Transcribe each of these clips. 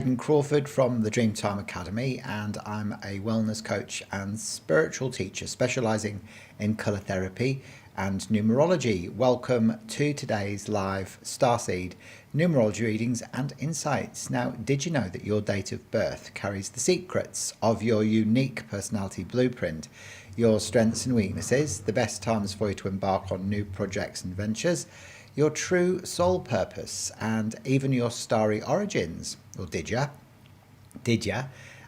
Hayden Crawford from the Dreemtime Academy, and I'm a wellness coach and spiritual teacher specializing in color therapy and numerology. Welcome to today's live Starseed Numerology Readings and Insights. Now, did you know that your date of birth carries the secrets of your unique personality blueprint, your strengths and weaknesses, the best times for you to embark on new projects and ventures, your true soul purpose, and even your starry origins? Or did ya? Did ya?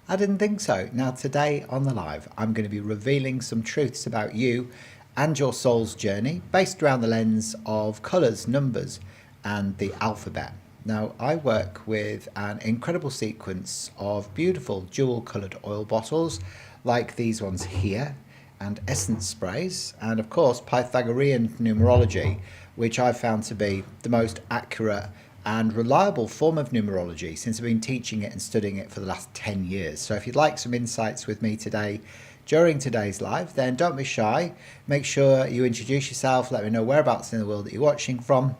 I didn't think so. Now today on the live, I'm going to be revealing some truths about you and your soul's journey based around the lens of colours, numbers, and the alphabet. Now, I work with an incredible sequence of beautiful dual-coloured oil bottles like these ones here, and essence sprays, and of course Pythagorean numerology, which I've found to be the most accurate and reliable form of numerology since I've been teaching it and studying it for the last 10 years. So if you'd like some insights with me today during today's live, then don't be shy. Make sure you introduce yourself, let me know whereabouts in the world that you're watching from,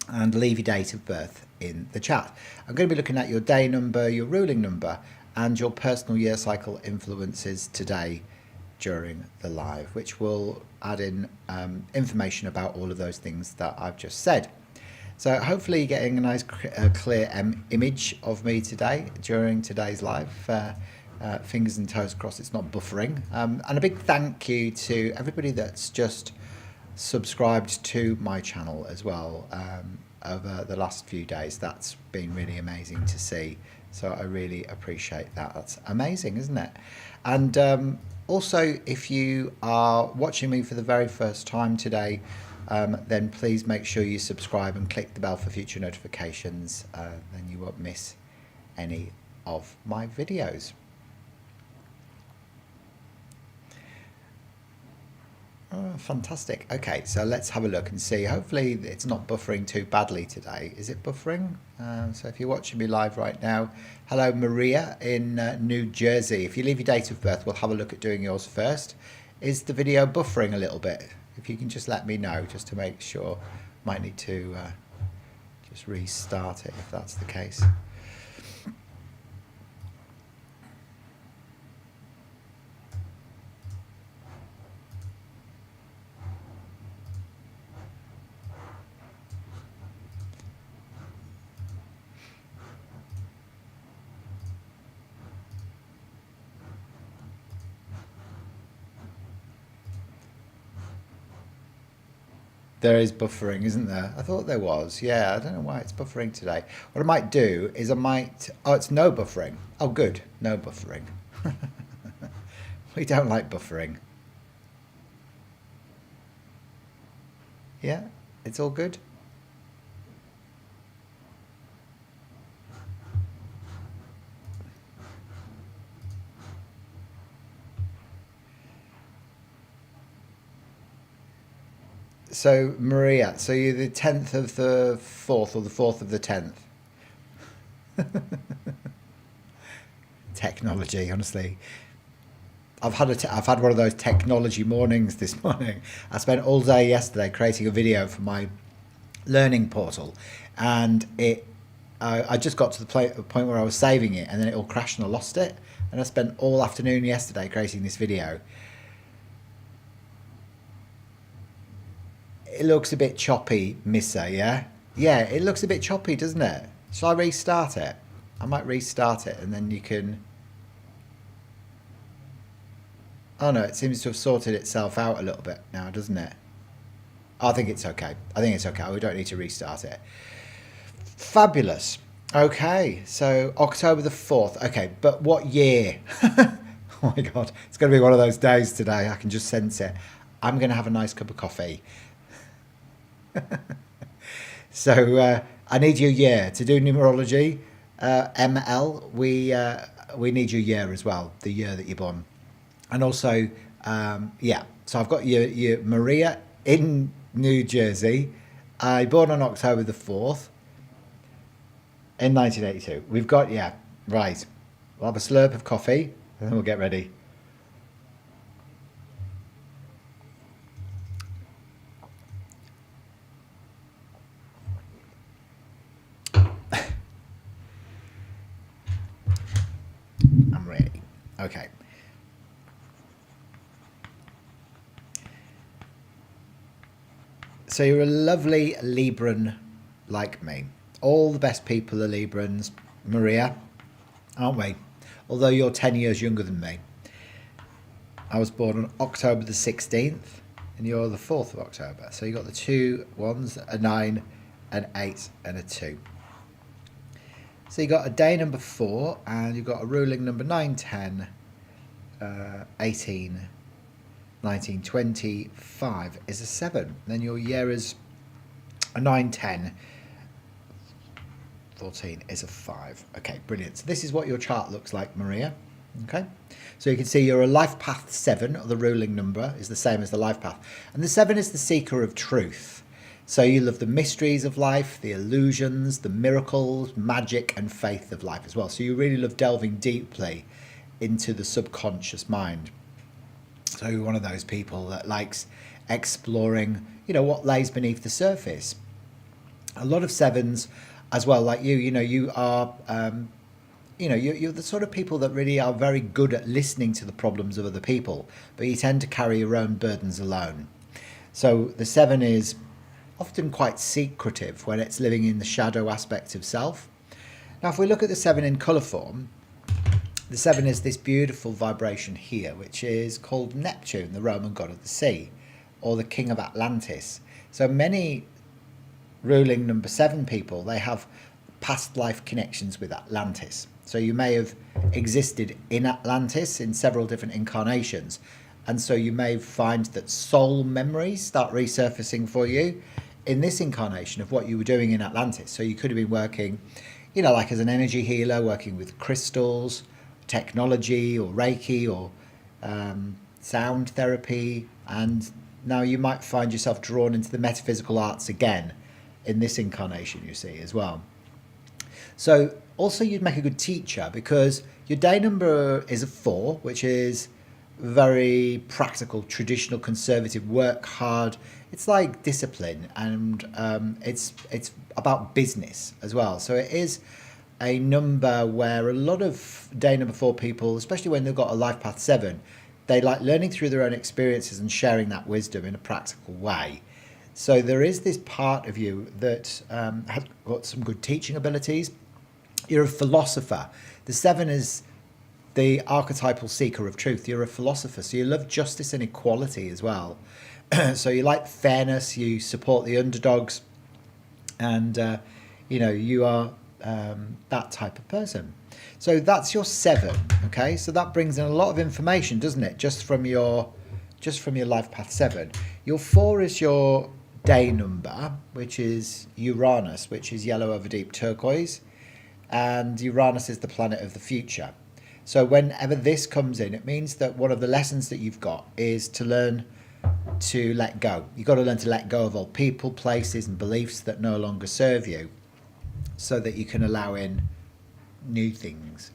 and leave your date of birth in the chat. I'm going to be looking at your day number, your ruling number, and your personal year cycle influences today during the live, which will add in information about all of those things that I've just said. So hopefully you're getting a nice clear image of me today during today's live. Fingers and toes crossed it's not buffering. And a big thank you to everybody that's just subscribed to my channel as well over the last few days. That's been really amazing to see. So I really appreciate that. That's amazing, isn't it? And also, if you are watching me for the very first time today, then please make sure you subscribe and click the bell for future notifications. Then you won't miss any of my videos. Oh, fantastic. Okay, so let's have a look and see. Hopefully it's not buffering too badly today. Is it buffering? So if you're watching me live right now, hello Maria in New Jersey. If you leave your date of birth, we'll have a look at doing yours first. Is the video buffering a little bit? If you can just let me know, just to make sure. Might need to just restart it if that's the case. There is buffering, isn't there? I thought there was. Yeah, I don't know why it's buffering today. What I might do is oh, it's no buffering. Oh, good. No buffering. We don't like buffering. Yeah, it's all good. So, Maria, so you're the 10th of the 4th or the 4th of the 10th? Technology, honestly. I've had one of those technology mornings this morning. I spent all day yesterday creating a video for my learning portal, and I just got to the point where I was saving it, and then it all crashed and I lost it. And I spent all afternoon yesterday creating this video. It looks a bit choppy, Missa, yeah? Yeah, it looks a bit choppy, doesn't it? Shall I restart it? I might restart it and then you can... Oh no, it seems to have sorted itself out a little bit now, doesn't it? I think it's okay. I think it's okay. We don't need to restart it. Fabulous. Okay, so October the 4th. Okay, but what year? Oh my God, it's going to be one of those days today. I can just sense it. I'm going to have a nice cup of coffee. So I need your year to do numerology. ML, we need your year as well, the year that you're born. And also, yeah, so I've got your Maria in New Jersey. Born on October the 4th in 1982. We've got, yeah, right. We'll have a slurp of coffee and then we'll get ready. Okay. So you're a lovely Libran like me. All the best people are Librans, Maria, aren't we? Although you're 10 years younger than me. I was born on October the 16th and you're the 4th of October. So you got the 2 ones, a 9, an 8 and a 2. So you got a day number 4 and you've got a ruling number 9, 10, 18, 19, 20, 5 is a 7. Then your year is a 9, 10, 14 is a 5. Okay, brilliant. So this is what your chart looks like, Maria. Okay, so you can see you're a life path 7, or the ruling number is the same as the life path. And the 7 is the seeker of truth. So you love the mysteries of life, the illusions, the miracles, magic and faith of life as well. So you really love delving deeply into the subconscious mind. So you're one of those people that likes exploring, what lays beneath the surface. A lot of 7s as well, like you are, you're the sort of people that really are very good at listening to the problems of other people, but you tend to carry your own burdens alone. So the 7 is often quite secretive when it's living in the shadow aspect of self. Now, if we look at the 7 in colour form, the 7 is this beautiful vibration here, which is called Neptune, the Roman god of the sea, or the king of Atlantis. So many ruling number 7 people, they have past life connections with Atlantis. So you may have existed in Atlantis in several different incarnations. And so you may find that soul memories start resurfacing for you in this incarnation of what you were doing in Atlantis. So you could have been working, like as an energy healer, working with crystals, technology or Reiki or sound therapy. And now you might find yourself drawn into the metaphysical arts again in this incarnation, you see, as well. So also you'd make a good teacher because your day number is a 4, which is very practical, traditional, conservative, work hard. It's like discipline, and it's about business as well. So it is a number where a lot of day number 4 people, especially when they've got a life path 7, they like learning through their own experiences and sharing that wisdom in a practical way. So there is this part of you that has got some good teaching abilities. You're a philosopher. The 7 is the archetypal seeker of truth. You're a philosopher, so you love justice and equality as well. So you like fairness, you support the underdogs, and you are that type of person. So that's your 7. Okay, so that brings in a lot of information, doesn't it? Just from your life path 7. Your 4 is your day number, which is Uranus, which is yellow over deep turquoise, and Uranus is the planet of the future. So whenever this comes in, it means that one of the lessons that you've got is to learn to let go. You've got to learn to let go of old people, places and beliefs that no longer serve you so that you can allow in new things.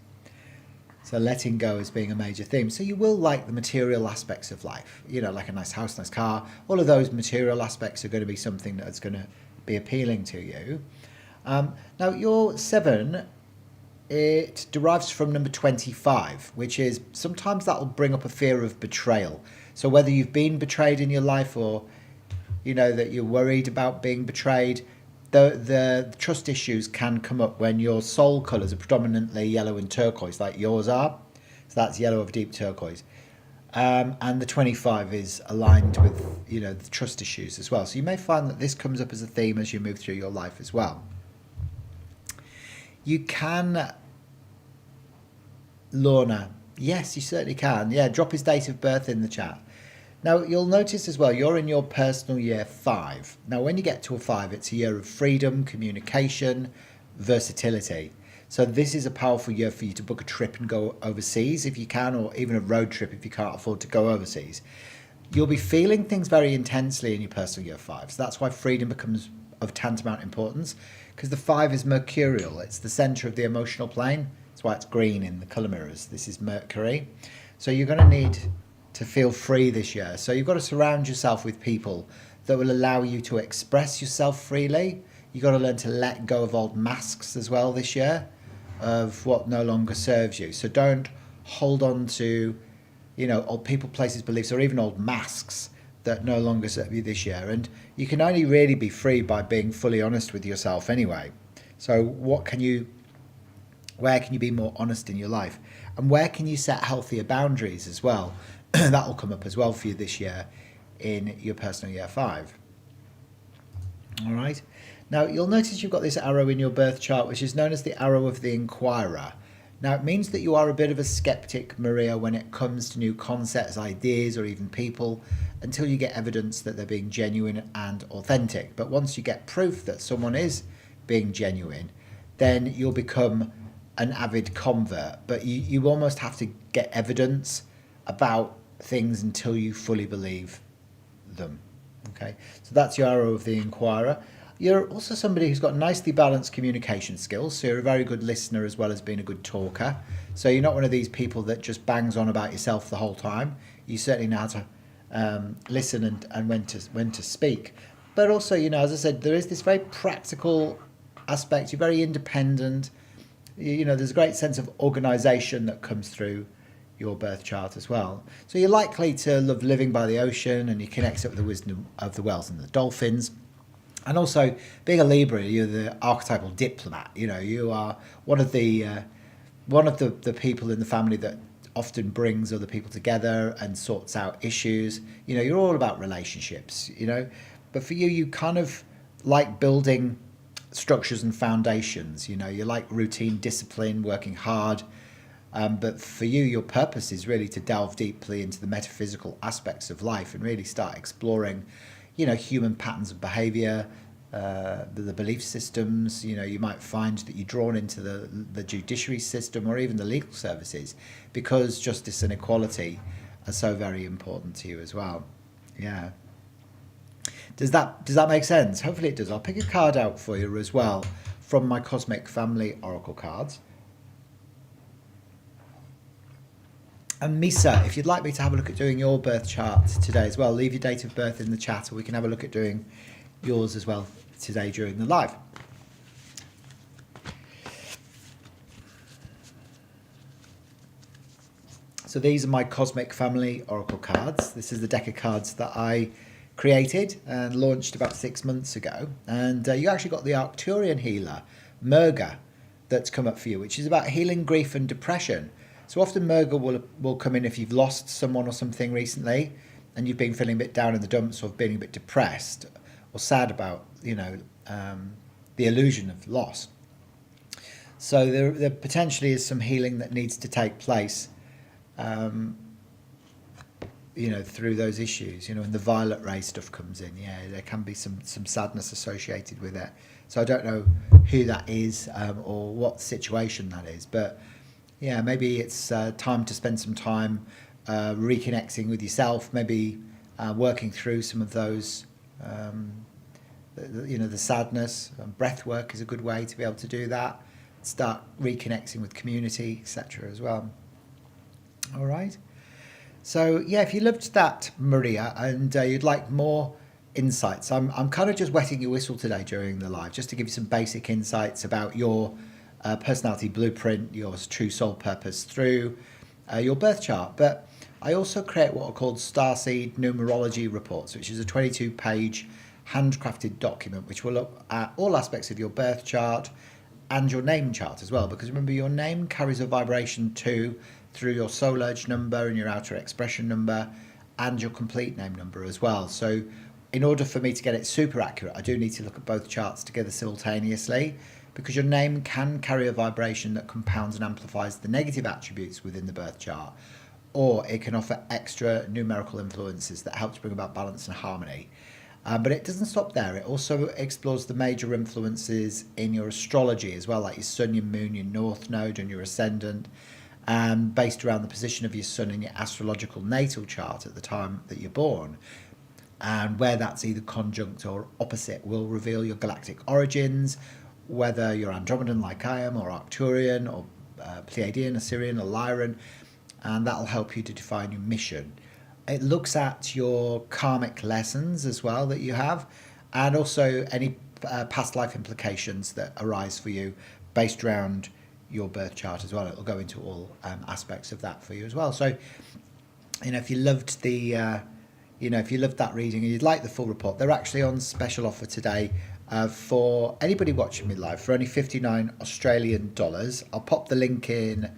So letting go as being a major theme. So you will like the material aspects of life, like a nice house, nice car. All of those material aspects are going to be something that's going to be appealing to you. Now your 7, it derives from number 25, which is sometimes that will bring up a fear of betrayal. So whether you've been betrayed in your life or, that you're worried about being betrayed, the trust issues can come up when your soul colours are predominantly yellow and turquoise, like yours are. So that's yellow over deep turquoise. And the 25 is aligned with, the trust issues as well. So you may find that this comes up as a theme as you move through your life as well. You can, Lorna, yes, you certainly can. Yeah, drop his date of birth in the chat. Now, you'll notice as well, you're in your personal year 5. Now, when you get to a 5, it's a year of freedom, communication, versatility. So this is a powerful year for you to book a trip and go overseas if you can, or even a road trip if you can't afford to go overseas. You'll be feeling things very intensely in your personal year 5. So that's why freedom becomes of tantamount importance, because the 5 is mercurial. It's the center of the emotional plane. That's why it's green in the color mirrors. This is Mercury. So you're going to need to feel free this year. So you've got to surround yourself with people that will allow you to express yourself freely. You've got to learn to let go of old masks as well this year of what no longer serves you. So don't hold on to, old people, places, beliefs, or even old masks that no longer serve you this year. And you can only really be free by being fully honest with yourself anyway. So where can you be more honest in your life? And where can you set healthier boundaries as well? That will come up as well for you this year in your personal year 5. All right. Now, you'll notice you've got this arrow in your birth chart, which is known as the arrow of the inquirer. Now, it means that you are a bit of a skeptic, Maria, when it comes to new concepts, ideas, or even people, until you get evidence that they're being genuine and authentic. But once you get proof that someone is being genuine, then you'll become an avid convert. But you almost have to get evidence about things until you fully believe them. Okay, so that's your arrow of the inquirer. You're also somebody who's got nicely balanced communication skills, so you're a very good listener as well as being a good talker. So you're not one of these people that just bangs on about yourself the whole time. You certainly know how to listen and when to speak. But also, as I said, there is this very practical aspect. You're very independent. There's a great sense of organisation that comes through your birth chart as well. So you're likely to love living by the ocean, and you connect it with the wisdom of the whales and the dolphins. And also, being a Libra, you're the archetypal diplomat. You are one of the people in the family that often brings other people together and sorts out issues. You're all about relationships. But for you kind of like building structures and foundations. You like routine, discipline, working hard. But for you, your purpose is really to delve deeply into the metaphysical aspects of life and really start exploring human patterns of behavior, the belief systems. You might find that you're drawn into the judiciary system or even the legal services because justice and equality are so very important to you as well. Yeah. Does that make sense? Hopefully it does. I'll pick a card out for you as well from my Cosmic Family Oracle cards. And Misa, if you'd like me to have a look at doing your birth chart today as well, leave your date of birth in the chat, or we can have a look at doing yours as well today during the live. So these are my Cosmic Family Oracle cards. This is the deck of cards that I created and launched about 6 months ago. And you actually got the Arcturian healer, Murga, that's come up for you, which is about healing grief and depression. So often Murga will come in if you've lost someone or something recently and you've been feeling a bit down in the dumps or being a bit depressed or sad about, the illusion of loss. So there potentially is some healing that needs to take place, through those issues, and the violet ray stuff comes in. Yeah, there can be some sadness associated with it. So I don't know who that is or what situation that is, but yeah, maybe it's time to spend some time reconnecting with yourself, maybe working through some of those, the sadness. Breath work is a good way to be able to do that. Start reconnecting with community, etc. as well. All right. So yeah, if you loved that, Maria, and you'd like more insights, I'm kind of just wetting your whistle today during the live, just to give you some basic insights about your personality blueprint, your true soul purpose through your birth chart. But I also create what are called Starseed Numerology Reports, which is a 22-page handcrafted document which will look at all aspects of your birth chart and your name chart as well, because remember, your name carries a vibration too through your soul urge number and your outer expression number and your complete name number as well. So in order for me to get it super accurate, I do need to look at both charts together simultaneously, because your name can carry a vibration that compounds and amplifies the negative attributes within the birth chart, or it can offer extra numerical influences that help to bring about balance and harmony. But it doesn't stop there. It also explores the major influences in your astrology as well, like your sun, your moon, your north node and your ascendant, based around the position of your sun in your astrological natal chart at the time that you're born. And where that's either conjunct or opposite will reveal your galactic origins, whether you're Andromedan like I am, or Arcturian, or Pleiadian, Assyrian, or Lyran, and that'll help you to define your mission. It looks at your karmic lessons as well that you have, and also any past life implications that arise for you based around your birth chart as well. It'll go into all aspects of that for you as well. So, if you loved if you loved that reading and you'd like the full report, they're actually on special offer today for anybody watching me live for only 59 Australian dollars. I'll pop the link in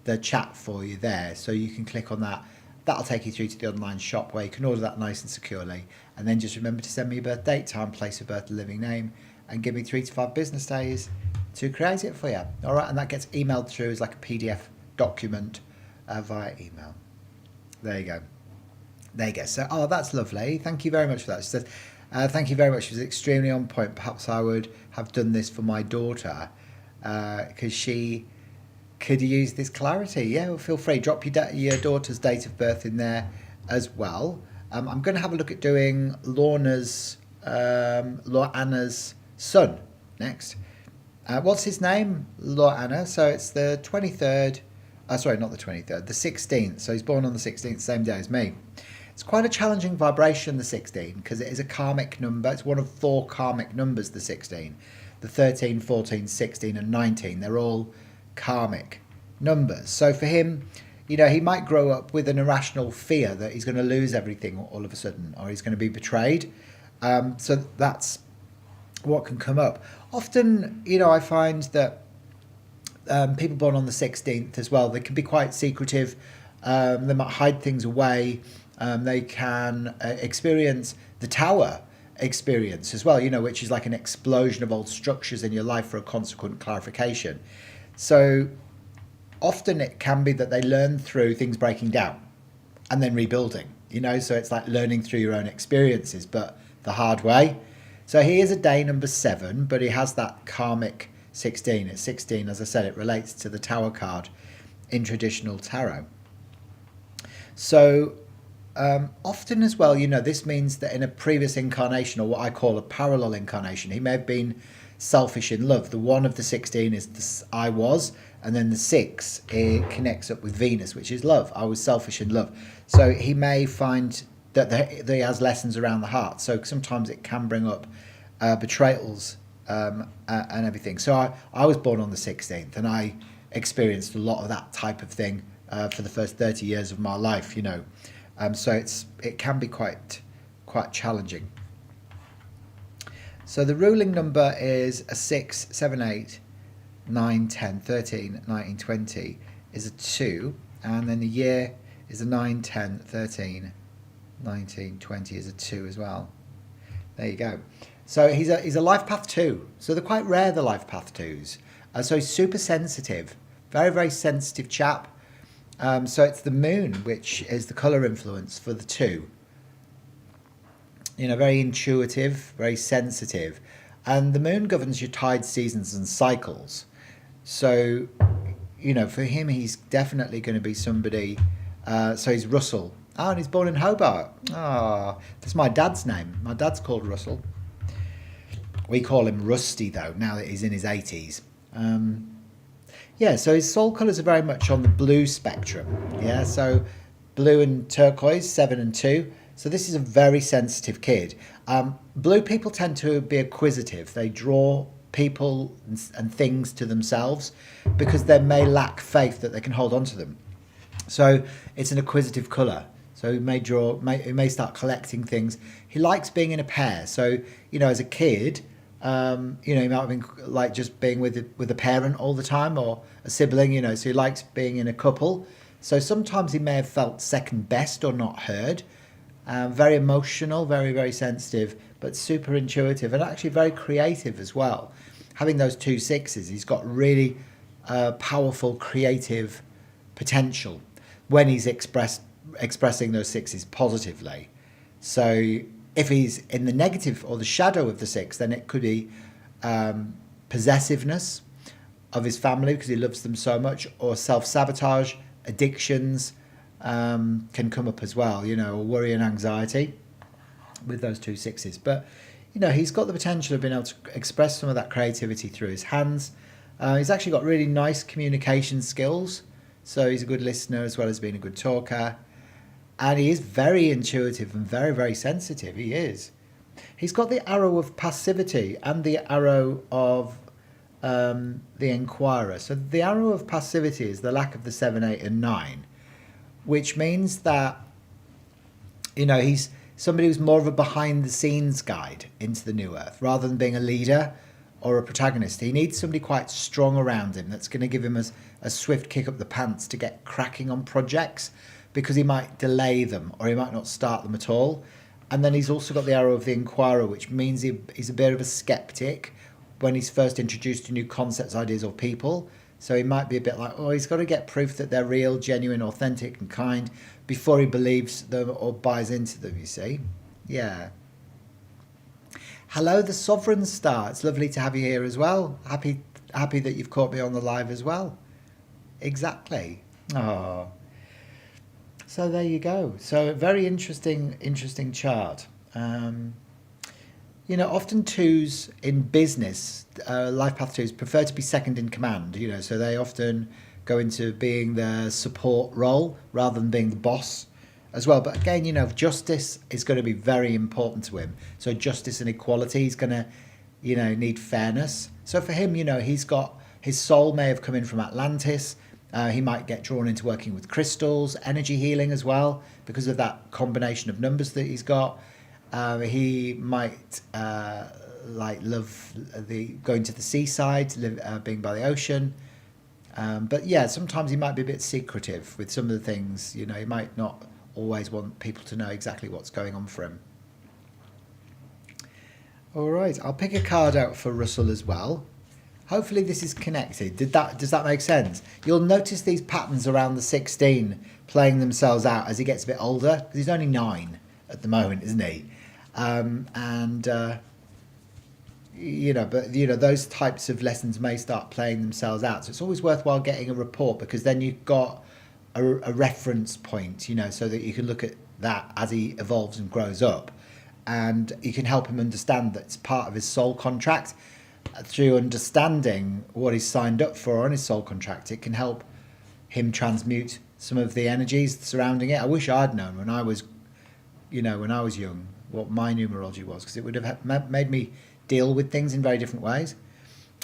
the chat for you there, so you can click on that. That'll take you through to the online shop where you can order that nice and securely. And then just remember to send me your birth date, time, place of birth, living name, and give me 3 to 5 business days to create it for you. All right, and that gets emailed through as like a PDF document via email. There you go. There you go. So, that's lovely. Thank you very much for that. She says, thank you very much. It was extremely on point. Perhaps I would have done this for my daughter because she could use this clarity. Yeah, well, feel free. Drop your daughter's date of birth in there as well. I'm going to have a look at doing Lorna's son next. What's his name? Lorna. So it's the 23rd. Sorry, not the 23rd. The 16th. So he's born on the 16th, same day as me. It's quite a challenging vibration, the 16, because it is a karmic number. It's one of 4 karmic numbers, the 16. The 13, 14, 16 and 19. They're all karmic numbers. So for him, he might grow up with an irrational fear that he's going to lose everything all of a sudden, or he's going to be betrayed. So that's what can come up. Often, I find that people born on the 16th as well, they can be quite secretive. They might hide things away. They can experience the tower experience as well, which is like an explosion of old structures in your life for a consequent clarification. So often it can be that they learn through things breaking down and then rebuilding, so it's like learning through your own experiences, but the hard way. So he is a day number 7, but he has that karmic 16. It's 16, as I said, it relates to the Tower card in traditional tarot. So often as well, this means that in a previous incarnation, or what I call a parallel incarnation, he may have been selfish in love. The 1 of the 16 is the I was, and then the 6, it connects up with Venus, which is love. I was selfish in love. So he may find that he has lessons around the heart. So sometimes it can bring up betrayals and everything. So I was born on the 16th, and I experienced a lot of that type of thing for the first 30 years of my life, so it can be quite challenging. So the ruling number is a 6, 7, 8, 9, 10, 13, 19, 20 is a 2, and then the year is a 9, 10, 13, 19, 20 is a 2 as well. There you go. So he's a life path 2. So they're quite rare, the life path 2s. So he's super sensitive, very, very sensitive chap. So it's the moon, which is the colour influence for the 2. Very intuitive, very sensitive. And the moon governs your tides, seasons and cycles. So, for him, he's definitely going to be somebody. So he's Russell. Oh, and he's born in Hobart. That's my dad's name. My dad's called Russell. We call him Rusty, though, now that he's in his 80s. So his soul colours are very much on the blue spectrum. Yeah, so blue and turquoise, 7 and 2. So this is a very sensitive kid. Blue people tend to be acquisitive. They draw people and things to themselves because they may lack faith that they can hold on to them. So it's an acquisitive colour. So he may start collecting things. He likes being in a pair. So, as a kid, he might have been like just being with a parent all the time, or a sibling, so he likes being in a couple. So sometimes he may have felt second best or not heard. Very emotional, very, very sensitive, but super intuitive and actually very creative as well. Having those 2 6s, he's got really powerful creative potential when he's expressing those 6s positively. So if he's in the negative or the shadow of the 6, then it could be possessiveness of his family because he loves them so much, or self-sabotage, addictions can come up as well, or worry and anxiety with those 2 6s. But, he's got the potential of being able to express some of that creativity through his hands. He's actually got really nice communication skills. So he's a good listener as well as being a good talker. And he is very intuitive and very, very sensitive. He is. He's got the arrow of passivity and the arrow of the Enquirer. So the arrow of passivity is the lack of the 7, 8 and 9, which means that, he's somebody who's more of a behind the scenes guide into the new earth rather than being a leader or a protagonist. He needs somebody quite strong around him that's going to give him a swift kick up the pants to get cracking on projects, because he might delay them or he might not start them at all. And then he's also got the arrow of the Enquirer, which means he's a bit of a skeptic when he's first introduced to new concepts, ideas or people. So he might be a bit like, he's got to get proof that they're real, genuine, authentic and kind before he believes them or buys into them, you see. Yeah. Hello, the Sovereign Star. It's lovely to have you here as well. Happy that you've caught me on the live as well. Exactly. Oh. So there you go. So very interesting chart. Often twos in business, life path twos prefer to be second in command, so they often go into being the support role rather than being the boss as well. But again, justice is going to be very important to him. So justice and equality, he's going to, need fairness. So for him, he's got, his soul may have come in from Atlantis. He might get drawn into working with crystals, energy healing as well, because of that combination of numbers that he's got. He might love going to the seaside, being by the ocean. But yeah, sometimes he might be a bit secretive with some of the things. He might not always want people to know exactly what's going on for him. All right, I'll pick a card out for Russell as well. Hopefully this is connected. Does that make sense? You'll notice these patterns around the 16 playing themselves out as he gets a bit older, because he's only 9 at the moment, isn't he? Those types of lessons may start playing themselves out. So it's always worthwhile getting a report, because then you've got a reference point, so that you can look at that as he evolves and grows up. And you can help him understand that it's part of his soul contract. Through understanding what he's signed up for on his soul contract, it can help him transmute some of the energies surrounding it. I wish I'd known when I was young what my numerology was, because it would have made me deal with things in very different ways.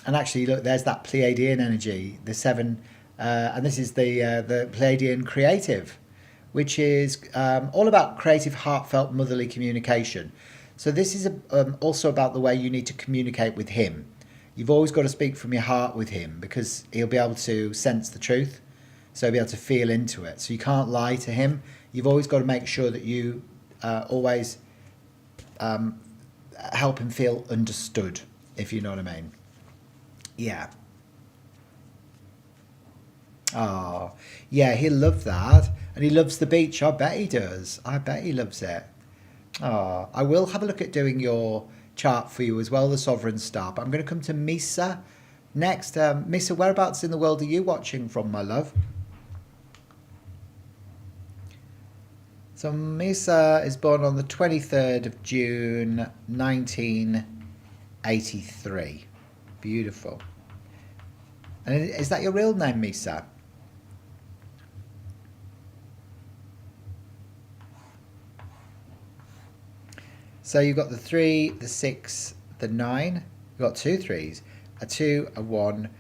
And actually, look, there's that Pleiadian energy, the 7, and this is the Pleiadian creative, which is all about creative, heartfelt, motherly communication. So this is also about the way you need to communicate with him. You've always got to speak from your heart with him, because he'll be able to sense the truth. So he'll be able to feel into it. So you can't lie to him. You've always got to make sure that you always help him feel understood, if you know what I mean. Yeah. Oh, yeah, he'll love that. And he loves the beach. I bet he does. I bet he loves it. Oh, I will have a look at doing your chart for you as well, the Sovereign Star. But I'm going to come to Misa next. Misa, whereabouts in the world are you watching from, my love? So Misa is born on the 23rd of June, 1983. Beautiful. And is that your real name, Misa? So you've got the 3, the 6, the 9. You've got 2 3s, a 2, a 1,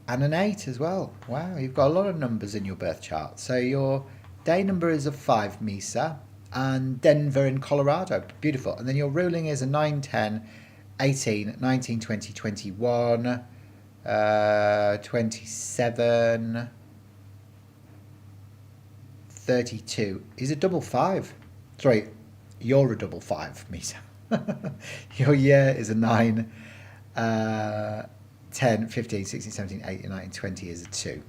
and an 8 as well. Wow, you've got a lot of numbers in your birth chart. So your day number is a 5, Misa, and Denver in Colorado. Beautiful. And then your ruling is a 9, 10, 18, 19, 20, 21, 27, 32. Is a double 5. Sorry. You're a double 5, Misa. Your year is a 9, 10, 15, 16, 17, 18, 19, 20 is a 2.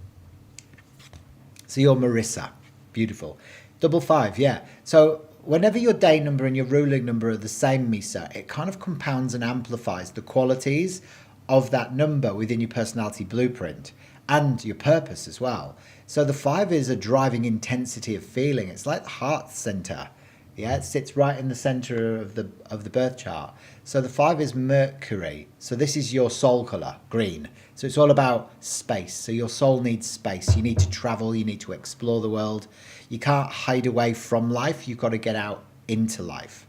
So you're Marissa. Beautiful. Double 5, yeah. So whenever your day number and your ruling number are the same, Misa, it kind of compounds and amplifies the qualities of that number within your personality blueprint and your purpose as well. So the 5 is a driving intensity of feeling. It's like the heart center. Yeah, it sits right in the center of the birth chart. So the 5 is Mercury. So this is your soul color, green. So it's all about space. So your soul needs space. You need to travel. You need to explore the world. You can't hide away from life. You've got to get out into life.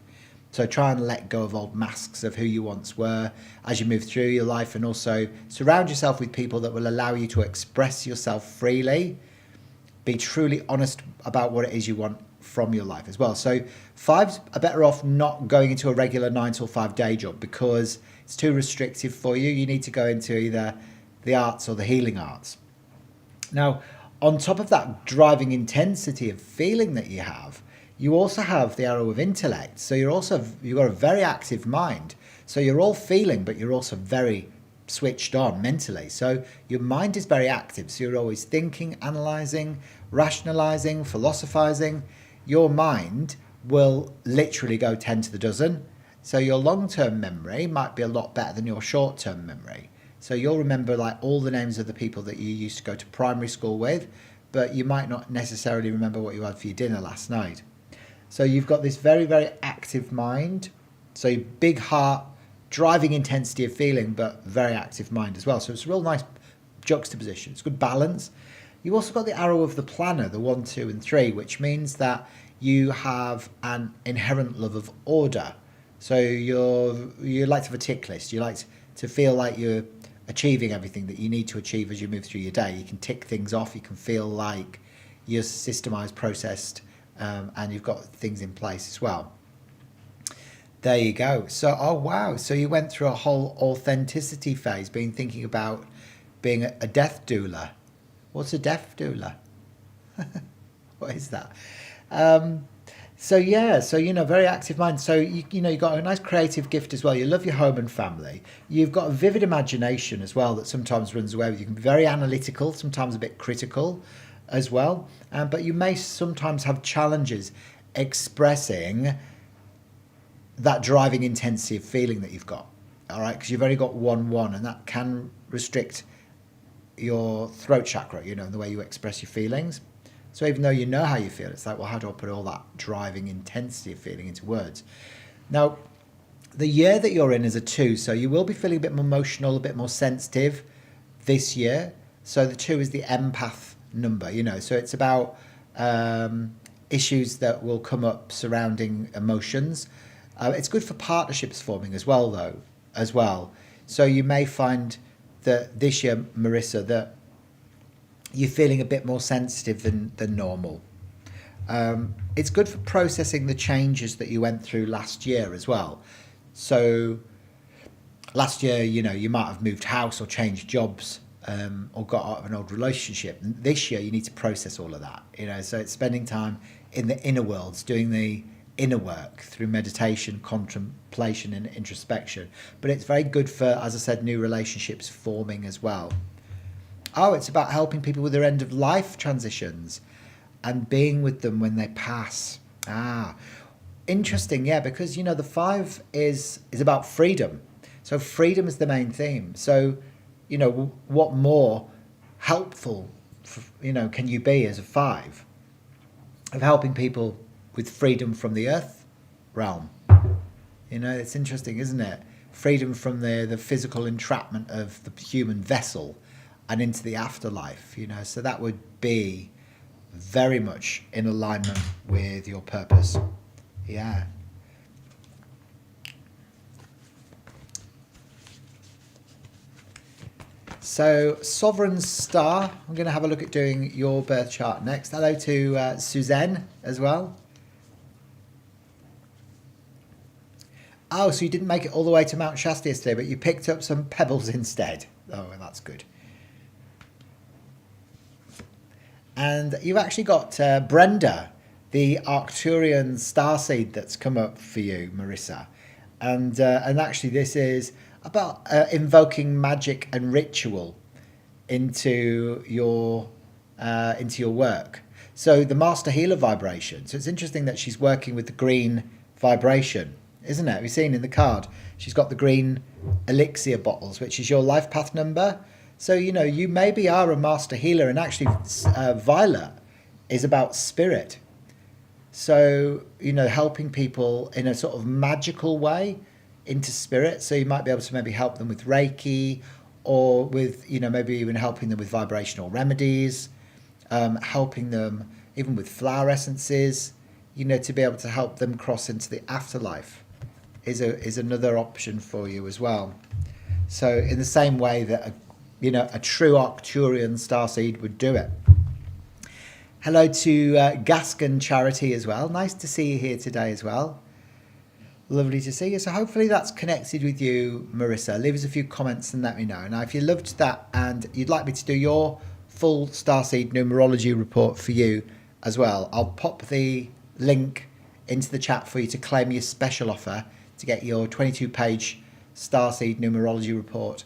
So try and let go of old masks of who you once were as you move through your life, and also surround yourself with people that will allow you to express yourself freely. Be truly honest about what it is you want from your life as well. So fives are better off not going into a regular 9 till 5 day job because it's too restrictive for you. You need to go into either the arts or the healing arts. Now, on top of that driving intensity of feeling that you have, you also have the arrow of intellect. So you've got a very active mind. So you're all feeling, but you're also very switched on mentally. So your mind is very active. So you're always thinking, analysing, rationalising, philosophizing. Your mind will literally go 10 to the dozen. So your long-term memory might be a lot better than your short-term memory. So you'll remember like all the names of the people that you used to go to primary school with, but you might not necessarily remember what you had for your dinner last night. So you've got this very, very active mind. So your big heart, driving intensity of feeling, but very active mind as well. So it's a real nice juxtaposition. It's good balance. You also got the arrow of the planner, the 1, 2, and 3, which means that you have an inherent love of order. So you like to have a tick list. You like to feel like you're achieving everything that you need to achieve as you move through your day. You can tick things off. You can feel like you're systemized, processed, and you've got things in place as well. There you go. So, oh wow. So you went through a whole authenticity phase, thinking about being a death doula. What's a death doula? What is that? So yeah, so very active mind. So you've got a nice creative gift as well. You love your home and family. You've got a vivid imagination as well that sometimes runs away with you. You can be very analytical, sometimes a bit critical as well. But you may sometimes have challenges expressing that driving intensity of feeling that you've got. All right, because you've only got 1, 1, and that can restrict your throat chakra, the way you express your feelings. So even though you know how you feel, it's like, well, how do I put all that driving intensity of feeling into words? Now, the year that you're in is a 2, so you will be feeling a bit more emotional, a bit more sensitive this year. So the 2 is the empath number, so it's about issues that will come up surrounding emotions. It's good for partnerships forming as well. So you may find that this year, Marissa, that you're feeling a bit more sensitive than normal. It's good for processing the changes that you went through last year as well. So last year, you might have moved house or changed jobs or got out of an old relationship. And this year, you need to process all of that. So it's spending time in the inner worlds, doing the inner work through meditation, contemplation, and introspection. But it's very good for, as I said, new relationships forming as well. Oh, it's about helping people with their end of life transitions and being with them when they pass. Interesting, yeah, because the 5 is about freedom. So freedom is the main theme. So, what more helpful, can you be as a 5 of helping people with freedom from the earth realm? It's interesting, isn't it? Freedom from the physical entrapment of the human vessel and into the afterlife, so that would be very much in alignment with your purpose. Yeah. So Sovereign Star, I'm going to have a look at doing your birth chart next. Hello to Suzanne as well. Oh, so you didn't make it all the way to Mount Shasta yesterday, but you picked up some pebbles instead. Oh, well, that's good. And you've actually got Brenda, the Arcturian starseed that's come up for you, Marissa. And actually this is about invoking magic and ritual into your work. So the Master Healer vibration. So it's interesting that she's working with the green vibration, isn't it? We've seen in the card, she's got the green elixir bottles, which is your life path number. So, you maybe are a master healer, and actually Violet is about spirit. So, helping people in a sort of magical way into spirit. So you might be able to maybe help them with Reiki, or with, maybe even helping them with vibrational remedies, helping them even with flower essences, to be able to help them cross into the afterlife. is another option for you as well. So in the same way that a true Arcturian starseed would do it. Hello to Gascon Charity as well. Nice to see you here today as well. Lovely to see you. So hopefully that's connected with you, Marissa. Leave us a few comments and let me know. Now, if you loved that and you'd like me to do your full Starseed Numerology Report for you as well, I'll pop the link into the chat for you to claim your special offer to get your 22-page Starseed Numerology Report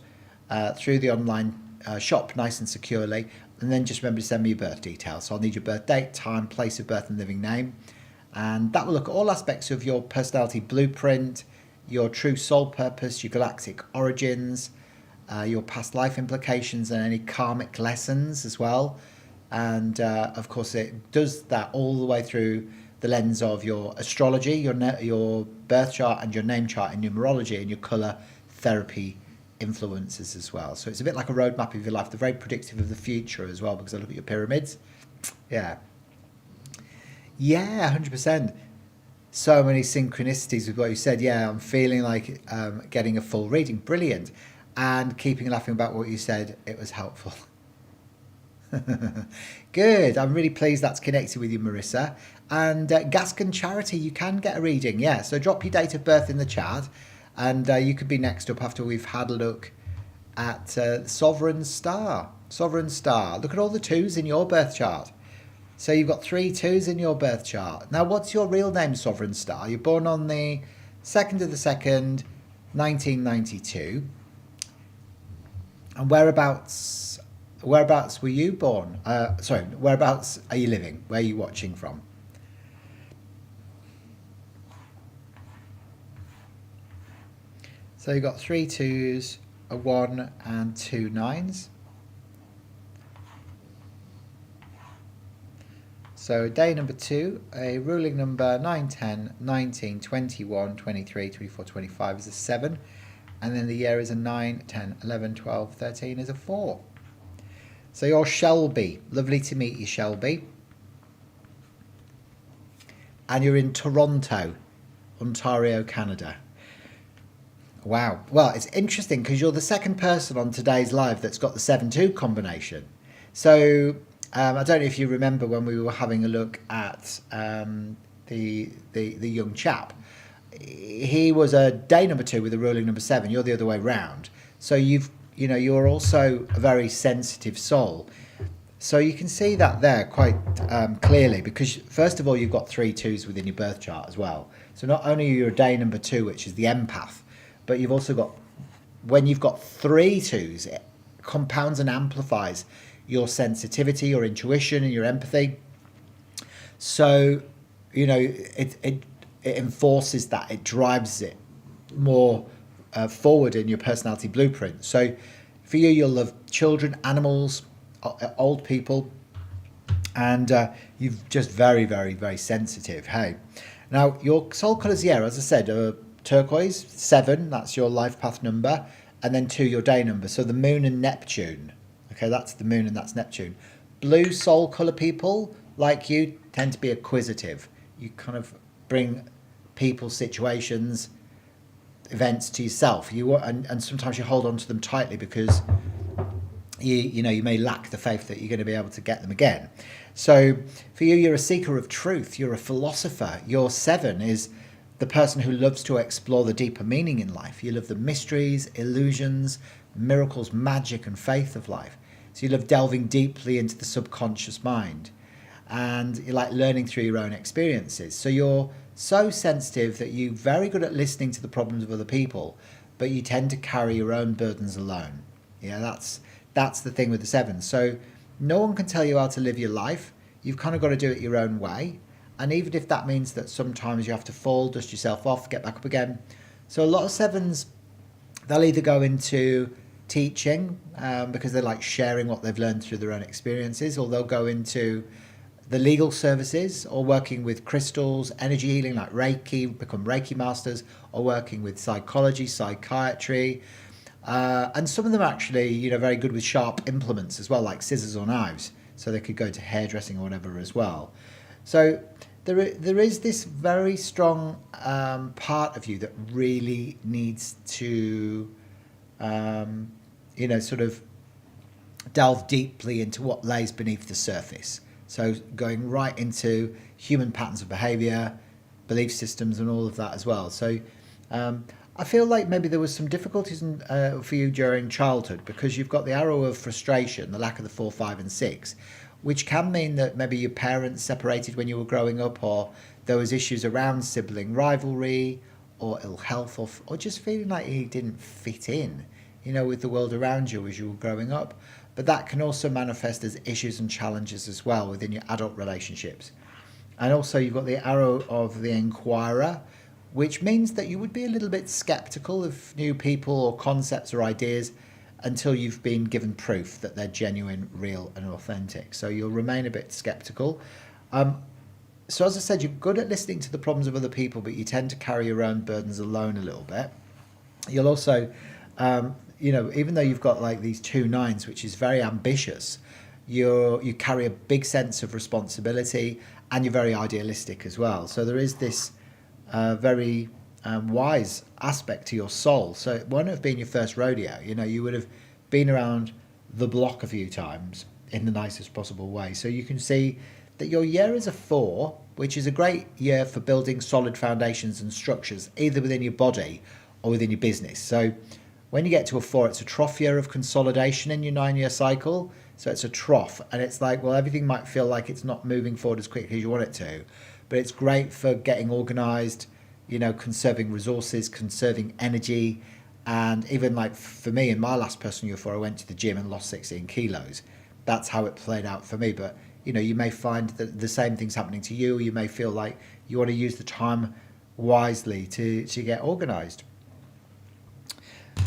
through the online shop nice and securely. And then just remember to send me your birth details. So I'll need your birth date, time, place of birth and living name. And that will look at all aspects of your personality blueprint, your true soul purpose, your galactic origins, your past life implications and any karmic lessons as well. And of course it does that all the way through the lens of your astrology, your birth chart and your name chart in numerology and your colour therapy influences as well. So it's a bit like a roadmap of your life. They're very predictive of the future as well because I look at your pyramids. Yeah, 100%. So many synchronicities with what you said. Yeah, I'm feeling like getting a full reading. Brilliant. And keeping laughing about what you said, it was helpful. Good. I'm really pleased that's connected with you, Marissa. And Gascon Charity, you can get a reading. Yeah, so drop your date of birth in the chat. And you could be next up after we've had a look at Sovereign Star. Sovereign Star. Look at all the 2s in your birth chart. So you've got 3 2s in your birth chart. Now, what's your real name, Sovereign Star? You're born on the 2nd of the 2nd, 1992. And whereabouts were you born? Whereabouts are you living? Where are you watching from? So you've got 3 2s, a 1 and 2 9s. So day number 2, a ruling number 9, 10, 19, 21, 23, 24, 25 is a 7. And then the year is a 9, 10, 11, 12, 13 is a 4. So you're Shelby. Lovely to meet you, Shelby. And you're in Toronto, Ontario, Canada. Wow. Well, it's interesting because you're the second person on today's live that's got the 7-2 combination. So I don't know if you remember when we were having a look at the young chap. He was a day number 2 with a ruling number 7. You're the other way round. So you're also a very sensitive soul. So you can see that there quite clearly because first of all you've got 3 2s within your birth chart as well. So not only are you a day number 2, which is the empath, but you've also got, when you've got 3 2s, it compounds and amplifies your sensitivity, your intuition and your empathy. So, it enforces that, it drives it more forward in your personality blueprint. So for you, you'll love children, animals, old people, and you're just very, very, very sensitive. Hey, now your soul colours, as I said, turquoise, 7, that's your life path number, and then 2, your day number. So the moon and Neptune. Okay, that's the moon and that's Neptune. Blue soul colour people, like you, tend to be acquisitive. You kind of bring people, situations, events to yourself. And sometimes you hold on to them tightly because you may lack the faith that you're going to be able to get them again. So for you, you're a seeker of truth. You're a philosopher. Your 7 is the person who loves to explore the deeper meaning in life. You love the mysteries, illusions, miracles, magic and faith of life. So you love delving deeply into the subconscious mind. And you like learning through your own experiences. So you're so sensitive that you're very good at listening to the problems of other people, but you tend to carry your own burdens alone. Yeah, that's the thing with the 7. So no one can tell you how to live your life. You've kind of got to do it your own way. And even if that means that sometimes you have to fall, dust yourself off, get back up again. So a lot of 7s, they'll either go into teaching because they like sharing what they've learned through their own experiences, or they'll go into the legal services, or working with crystals, energy healing like Reiki, become Reiki masters, or working with psychology, psychiatry. And some of them are actually, very good with sharp implements as well, like scissors or knives. So they could go to hairdressing or whatever as well. So there is this very strong part of you that really needs to, sort of delve deeply into what lays beneath the surface. So going right into human patterns of behavior, belief systems, and all of that as well. So I feel like maybe there was some difficulties for you during childhood, because you've got the arrow of frustration, the lack of the 4, 5, and 6, which can mean that maybe your parents separated when you were growing up, or there was issues around sibling rivalry, or ill health, or just feeling like you didn't fit in, with the world around you as you were growing up. But that can also manifest as issues and challenges as well within your adult relationships. And also you've got the arrow of the inquirer, which means that you would be a little bit skeptical of new people or concepts or ideas until you've been given proof that they're genuine, real, and authentic. So you'll remain a bit skeptical. So as I said, you're good at listening to the problems of other people, but you tend to carry your own burdens alone a little bit. You'll also, even though you've got like these 2 9s, which is very ambitious, you carry a big sense of responsibility, and you're very idealistic as well. So there is this very wise aspect to your soul. So it won't have been your first rodeo. You would have been around the block a few times in the nicest possible way. So you can see that your year is a 4, which is a great year for building solid foundations and structures, either within your body or within your business. So when you get to a 4, it's a trough year of consolidation in your 9-year cycle. So it's a trough, and it's like, well, everything might feel like it's not moving forward as quickly as you want it to, but it's great for getting organized, conserving resources, conserving energy. And even like for me, in my last personal year 4, I went to the gym and lost 16 kilos. That's how it played out for me. But you may find that the same thing's happening to you. You may feel like you want to use the time wisely to get organized.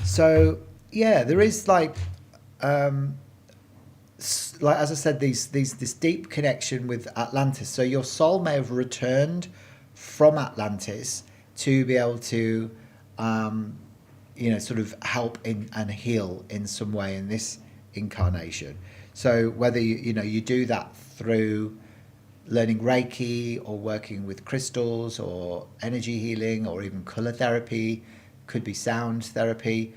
So yeah, there is like as I said, this deep connection with Atlantis. So your soul may have returned from Atlantis to be able to, sort of help and heal in some way in this incarnation. So whether you do that through learning Reiki, or working with crystals, or energy healing, or even color therapy, could be sound therapy,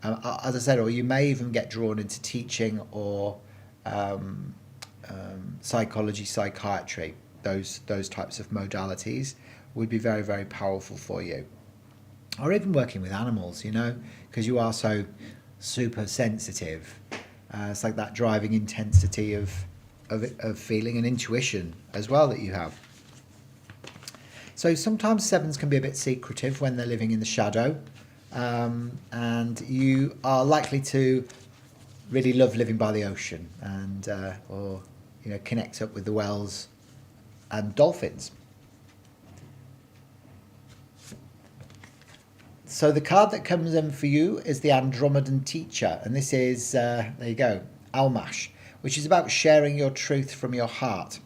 as I said, or you may even get drawn into teaching, or psychology, psychiatry. Those types of modalities would be very, very powerful for you. Or even working with animals, because you are so super sensitive. It's like that driving intensity of feeling and intuition as well that you have. So sometimes 7s can be a bit secretive when they're living in the shadow, and you are likely to really love living by the ocean, and or connect up with the whales and dolphins. So the card that comes in for you is the Andromedan Teacher, and this is there you go, Almash, which is about sharing your truth from your heart.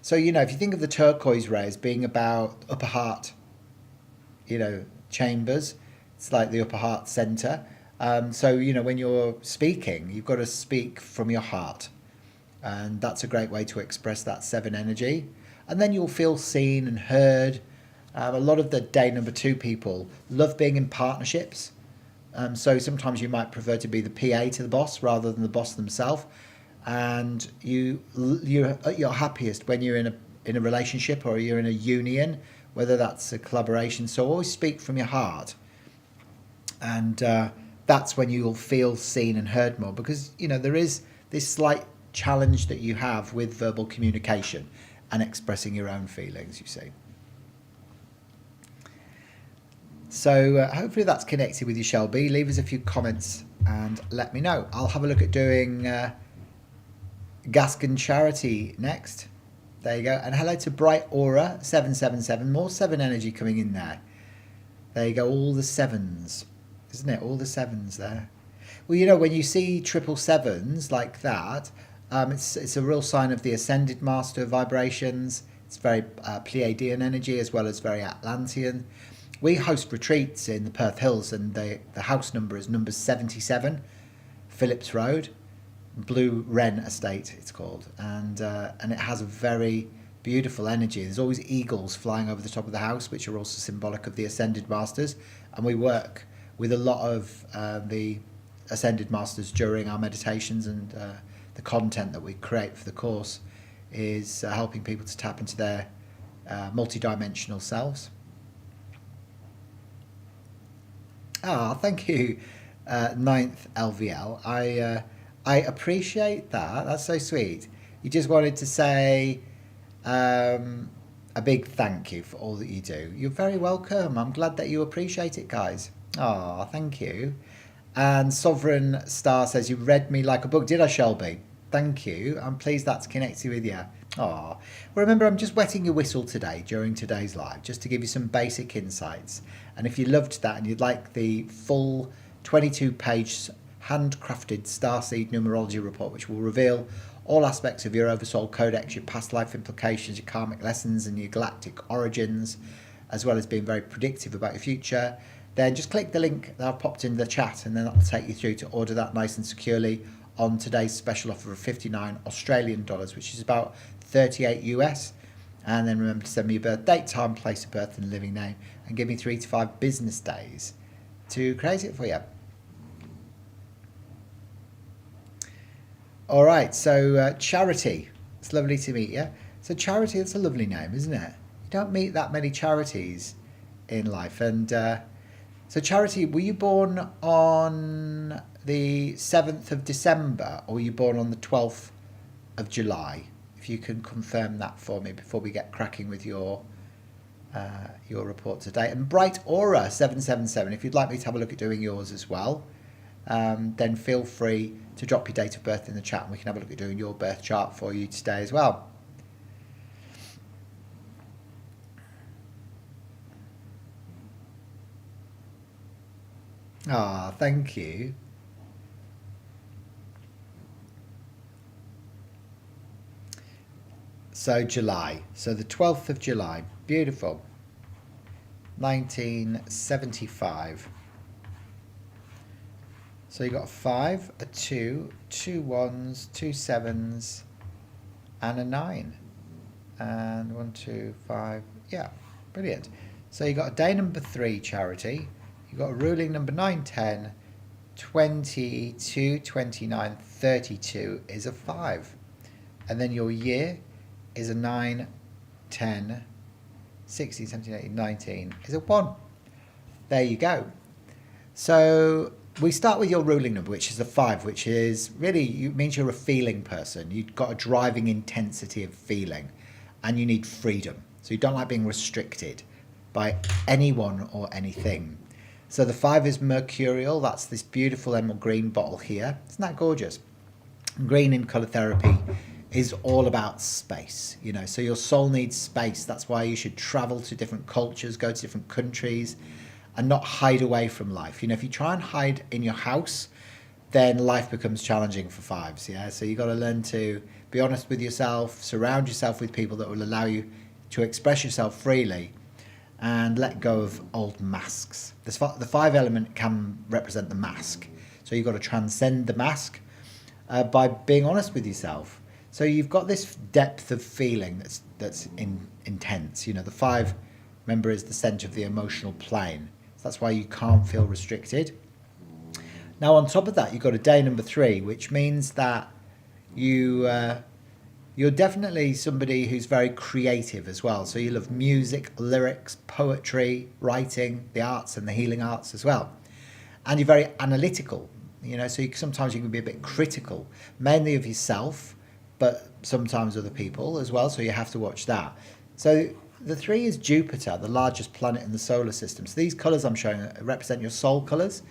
So if you think of the turquoise ray as being about upper heart, chambers, it's like the upper heart center. So when you're speaking, you've got to speak from your heart, and that's a great way to express that 7 energy. And then you'll feel seen and heard. A lot of the day number 2 people love being in partnerships. So sometimes you might prefer to be the PA to the boss rather than the boss themselves. And you're at your happiest when you're in a relationship, or you're in a union, whether that's a collaboration. So always speak from your heart, and that's when you'll feel seen and heard more, because there is this slight challenge that you have with verbal communication and expressing your own feelings, you see. So hopefully that's connected with you, Shelby. Leave us a few comments and let me know. I'll have a look at doing Gascon Charity next. There you go. And hello to Bright Aura 777. More 7 energy coming in there. There you go. All the 7s, isn't it? All the 7s there. Well, when you see 777s like that, it's a real sign of the Ascended Master vibrations. It's very Pleiadian energy, as well as very Atlantean. We host retreats in the Perth Hills, and the house number is number 77, Phillips Road, Blue Wren Estate it's called, and it has a very beautiful energy. There's always eagles flying over the top of the house, which are also symbolic of the Ascended Masters. And we work with a lot of the Ascended Masters during our meditations, and the content that we create for the course is helping people to tap into their multidimensional selves. Thank you, Ninth LVL. I appreciate that. That's so sweet. You just wanted to say a big thank you for all that you do. You're very welcome. I'm glad that you appreciate it, guys. Thank you. And Sovereign Star says, you read me like a book. Did I, Shelby? Thank you. I'm pleased that's connected with you. Well, remember, I'm just wetting your whistle today during today's live, just to give you some basic insights. And if you loved that and you'd like the full 22-page handcrafted Starseed Numerology Report, which will reveal all aspects of your Oversoul Codex, your past life implications, your Karmic Lessons, and your galactic origins, as well as being very predictive about your future, then just click the link that I've popped in the chat, and then that'll take you through to order that nice and securely on today's special offer of 59 Australian dollars, which is about 38 US. And then remember to send me your birth date, time, place of birth, and living name, and give me 3 to 5 business days to create it for you. All right, so Charity, it's lovely to meet you. So Charity, that's a lovely name, isn't it? You don't meet that many Charities in life. And so Charity, were you born on the 7th of December, or were you born on the 12th of July? If you can confirm that for me before we get cracking with your report today. And Bright Aura 777, if you'd like me to have a look at doing yours as well, then feel free to drop your date of birth in the chat, and we can have a look at doing your birth chart for you today as well. Thank you. So July, so the 12th of July, beautiful, 1975. So you got a 5, a 2, 2 1s, 2 7s, and a 9. And 1, 2, 5, yeah, brilliant. So you got a day number 3, Charity. You got a ruling number 9, 10, 22, 29, 32 is a 5. And then your year is a 9, 10, 16, 17, 18, 19 is a 1. There you go. So we start with your ruling number, which is a 5, which is really means you're a feeling person. You've got a driving intensity of feeling, and you need freedom. So you don't like being restricted by anyone or anything. So the 5 is mercurial. That's this beautiful emerald green bottle here. Isn't that gorgeous? Green in colour therapy is all about space, you know, so your soul needs space. That's why you should travel to different cultures, go to different countries, and not hide away from life. You know, if you try and hide in your house, then life becomes challenging for 5s, yeah? So you've got to learn to be honest with yourself, surround yourself with people that will allow you to express yourself freely, and let go of old masks. The 5 element can represent the mask. So you've got to transcend the mask by being honest with yourself. So you've got this depth of feeling that's intense. You know, the 5, remember, is the center of the emotional plane. So that's why you can't feel restricted. Now, on top of that, you've got a day number 3, which means that you're definitely somebody who's very creative as well. So you love music, lyrics, poetry, writing, the arts and the healing arts as well. And you're very analytical, you know, so sometimes you can be a bit critical, mainly of yourself, but sometimes other people as well, so you have to watch that. So the 3 is Jupiter, the largest planet in the solar system. So these colours I'm showing represent your soul colours,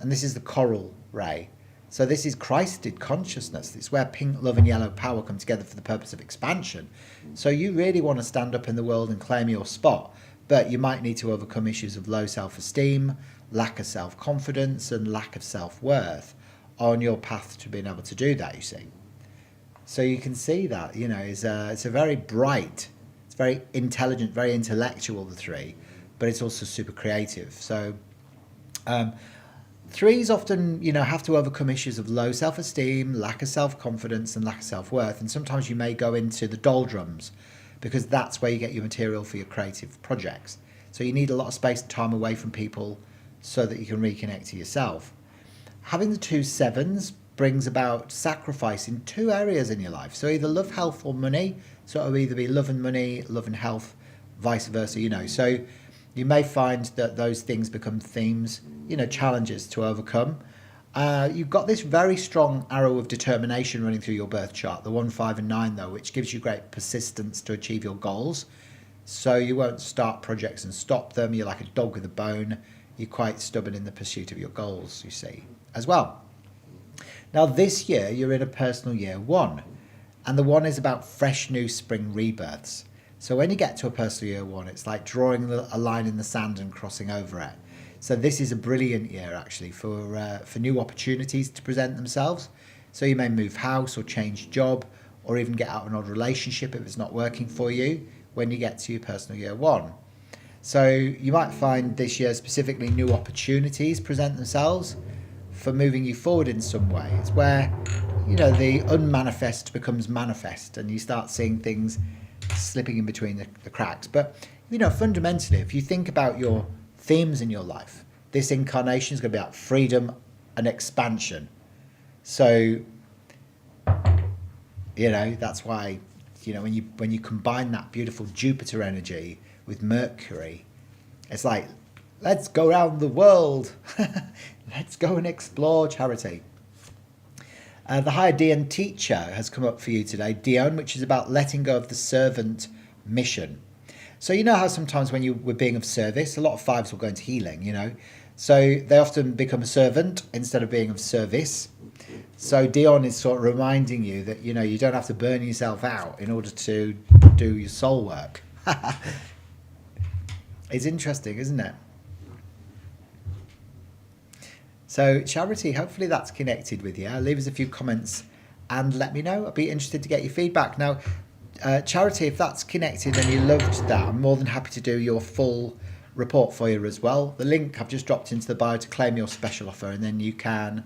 and this is the coral ray. So this is Christed consciousness. It's where pink, love and yellow power come together for the purpose of expansion. So you really want to stand up in the world and claim your spot, but you might need to overcome issues of low self-esteem, lack of self-confidence, and lack of self-worth on your path to being able to do that, you see. So you can see that, you know, it's a very bright, it's very intelligent, very intellectual, the 3, but it's also super creative. So 3s often, you know, have to overcome issues of low self-esteem, lack of self-confidence, and lack of self-worth. And sometimes you may go into the doldrums because that's where you get your material for your creative projects. So you need a lot of space and time away from people so that you can reconnect to yourself. Having the 2 sevens brings about sacrifice in 2 areas in your life. So either love, health, or money. So it'll either be love and money, love and health, vice versa, you know. So you may find that those things become themes, you know, challenges to overcome. You've got this very strong arrow of determination running through your birth chart, the 1, 5, and 9, though, which gives you great persistence to achieve your goals. So you won't start projects and stop them. You're like a dog with a bone. You're quite stubborn in the pursuit of your goals, you see, as well. Now, this year, you're in a personal year 1, and the 1 is about fresh new spring rebirths. So when you get to a personal year 1, it's like drawing a line in the sand and crossing over it. So this is a brilliant year, actually, for new opportunities to present themselves. So you may move house or change job, or even get out of an old relationship if it's not working for you when you get to your personal year 1. So you might find this year specifically new opportunities present themselves for moving you forward in some way. It's where, you know, the unmanifest becomes manifest and you start seeing things slipping in between the cracks. But, you know, fundamentally, if you think about your themes in your life, this incarnation is going to be about freedom and expansion. So, you know, that's why, you know, when you combine that beautiful Jupiter energy with Mercury, it's like, let's go around the world. Let's go and explore, Charity. The higher Dion teacher has come up for you today, Dion, which is about letting go of the servant mission. So you know how sometimes when you were being of service, a lot of 5s will go into healing, you know. So they often become a servant instead of being of service. So Dion is sort of reminding you that, you know, you don't have to burn yourself out in order to do your soul work. It's interesting, isn't it? So Charity, hopefully that's connected with you. Leave us a few comments and let me know. I'd be interested to get your feedback. Now, Charity, if that's connected and you loved that, I'm more than happy to do your full report for you as well. The link I've just dropped into the bio to claim your special offer, and then you can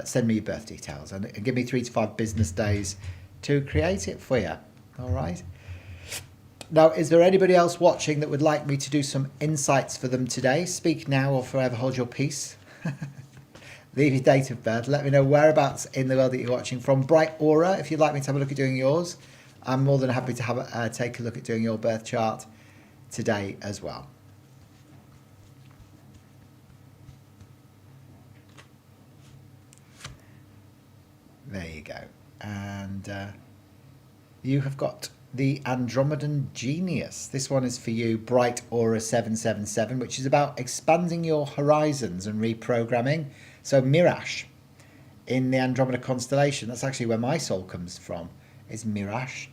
send me your birth details and give me 3 to 5 business days to create it for you. All right. Now, is there anybody else watching that would like me to do some insights for them today? Speak now or forever hold your peace. Leave your date of birth. Let me know whereabouts in the world that you're watching from. Bright Aura, if you'd like me to have a look at doing yours. I'm more than happy to have take a look at doing your birth chart today as well. There you go. And you have got the Andromedan Genius. This one is for you, Bright Aura 777, which is about expanding your horizons and reprogramming. So Mirage in the Andromeda constellation, that's actually where my soul comes from, is Mirage.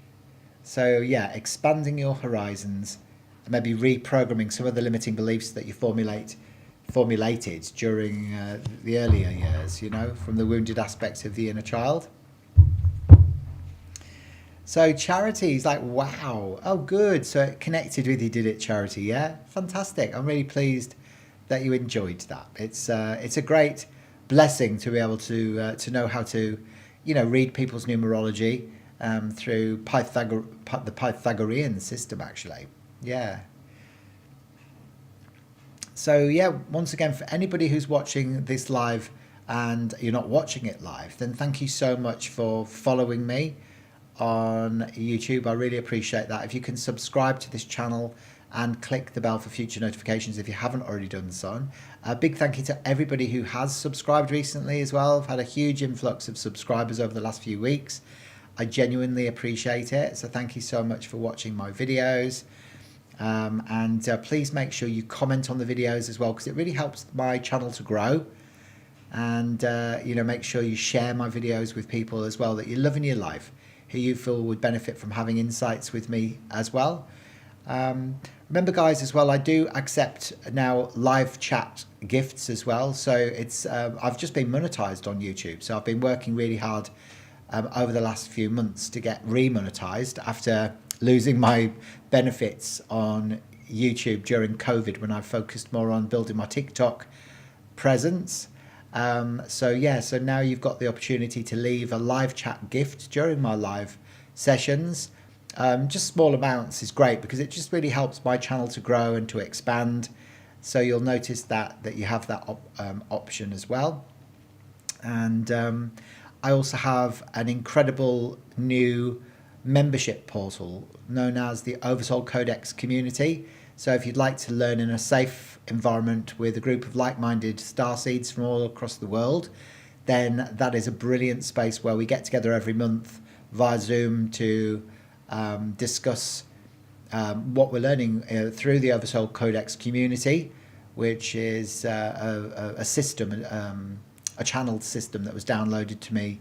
So yeah, expanding your horizons and maybe reprogramming some of the limiting beliefs that you formulated during the earlier years, you know, from the wounded aspects of the inner child. So Charity is like, wow, oh good. So it connected with you, did it, Charity? Yeah, fantastic. I'm really pleased that you enjoyed that. It's a great blessing to be able to know how to, you know, read people's numerology through the Pythagorean system, actually. Yeah. So yeah, once again, for anybody who's watching this live and you're not watching it live, then thank you so much for following me on YouTube. I really appreciate that. If you can subscribe to this channel and click the bell for future notifications if you haven't already done so. A big thank you to everybody who has subscribed recently as well. I've had a huge influx of subscribers over the last few weeks. I genuinely appreciate it. So thank you so much for watching my videos. And please make sure you comment on the videos as well, because it really helps my channel to grow. And you know, make sure you share my videos with people as well that you love in your life, who you feel would benefit from having insights with me as well. Remember, guys, as well, I do accept now live chat gifts as well. So it's I've just been monetized on YouTube. So I've been working really hard over the last few months to get remonetized after losing my benefits on YouTube during COVID, when I focused more on building my TikTok presence. So yeah, so now you've got the opportunity to leave a live chat gift during my live sessions. Just small amounts is great because it just really helps my channel to grow and to expand. So you'll notice that you have that option as well. And I also have an incredible new membership portal known as the Oversoul Codex Community. So if you'd like to learn in a safe environment with a group of like-minded starseeds from all across the world, then that is a brilliant space where we get together every month via Zoom to discuss what we're learning through the Oversoul Codex Community, which is a system, a channeled system that was downloaded to me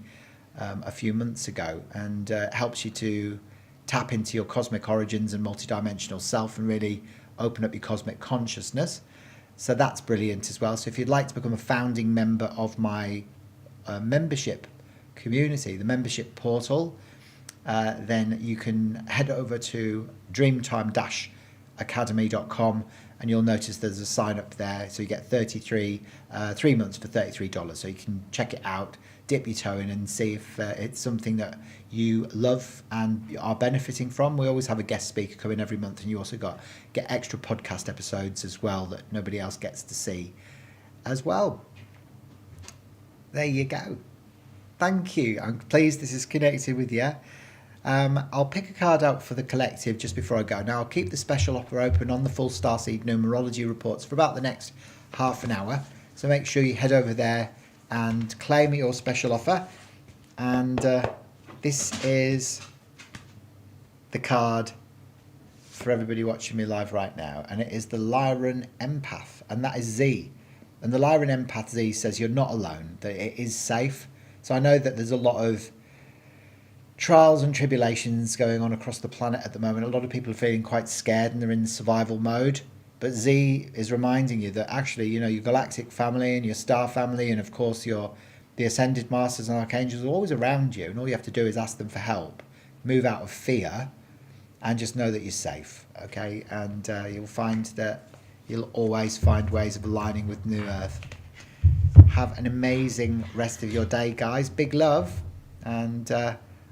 a few months ago, and helps you to tap into your cosmic origins and multidimensional self and really open up your cosmic consciousness. So that's brilliant as well. So if you'd like to become a founding member of my membership community, the membership portal, then you can head over to dreemtime-academy.com, and you'll notice there's a sign up there. So you get 3 months for $33. So you can check it out, dip your toe in and see if it's something that you love and are benefiting from. We always have a guest speaker come in every month, and you also get extra podcast episodes as well that nobody else gets to see as well. There you go. Thank you. I'm pleased this is connected with you. I'll pick a card out for the collective just before I go. Now, I'll keep the special offer open on the full Starseed Numerology Reports for about the next half an hour. So make sure you head over there and claim your special offer. And this is the card for everybody watching me live right now. And it is the Lyran Empath. And that is Z. And the Lyran Empath Z says you're not alone, that it is safe. So I know that there's a lot of trials and tribulations going on across the planet at the moment. A lot of people are feeling quite scared and they're in survival mode. But Z is reminding you that actually, you know, your galactic family and your star family, and of course the ascended masters and archangels are always around you, and all you have to do is ask them for help, move out of fear, and just know that you're safe, okay? And you'll find that you'll always find ways of aligning with New Earth. Have an amazing rest of your day, guys. Big love, and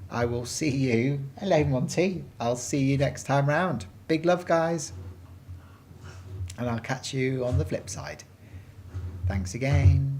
I will see you. Hello, Monty. I'll see you next time round. Big love, guys. And I'll catch you on the flip side. Thanks again.